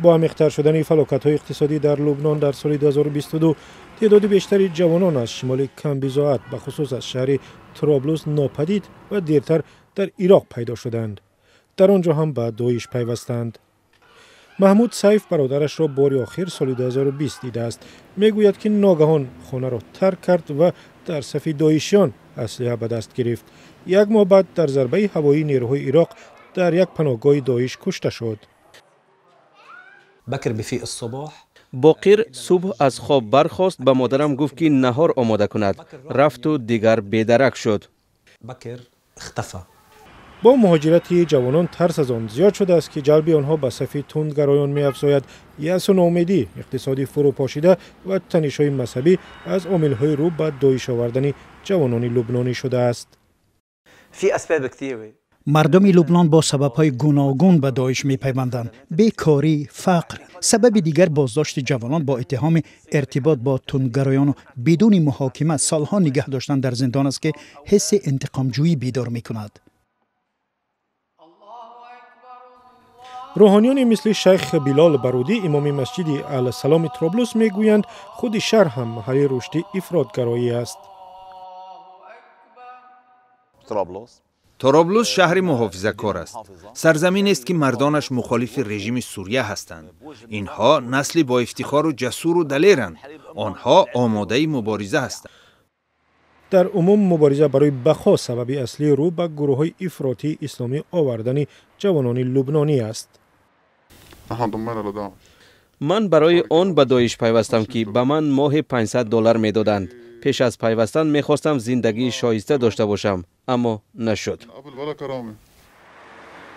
با عمیق‌تر شدن فلاکت‌های اقتصادی در لبنان در سال 2022 تعداد بیشتری جوانان از شمال کمبیزاعت به خصوص از شهر طرابلس ناپدید و دیرتر در عراق پیدا شدند. در آنجا هم به داعش پیوستند. محمود سیف برادرش را بار آخر سال 2020 دیده است. میگوید که ناگهان خانه را ترک کرد و در صف داعشیان اسلحه به دست گرفت. یک ماه بعد در ضربه هوایی نیروهای عراق در یک پناهگاه داعش کشته شد. باقر صبح از خواب برخاست، به مادرم گفت که نهار آماده کند. رفت و دیگر بیدرک شد. با مهاجرت جوانان ترس از آن زیاد شده است که جلب آنها به صف تندگرایان می‌افزاید. یأس و ناامیدی، اقتصادی فروپاشیده و تنش‌های مذهبی از عامل‌های رو به داعش آوردن جوانان لبنانی شده است. مردم لبنان با سبب‌های گوناگون به داعش می‌پیوندند. بیکاری، فقر. سبب دیگر بازداشت جوانان با اتهام ارتباط با تندگرایان و بدون محاکمه سالها نگه داشتن در زندان است که حس انتقام‌جویی بیدار می‌کند. روحانیانی مثل شیخ بلال بارودی امام مسجد السلام طرابلس میگویند خود شهر هم محل رشد افراطگرایی است. طرابلس شهر محافظه‌کار است. سرزمین است که مردانش مخالف رژیم سوریه هستند. اینها نسلی با افتخار و جسور و دلیرند. آنها آماده مبارزه هستند. در عموم مبارزه برای بقا سبب اصلی رو به گروه‌های افراطی اسلامی آوردن جوانان لبنانی است. من برای آن به داعش پیوستم که به من ماه $500 میدادند. پیش از پیوستن میخواستم زندگی شایسته داشته باشم، اما نشد.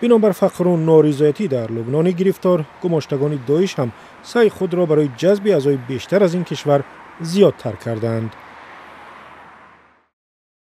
بنابر فقر و نارضایتی در لبنان گرفتار، گماشتگان داعش هم سعی خود را برای جذب اعضای بیشتر از این کشور زیادتر کردند.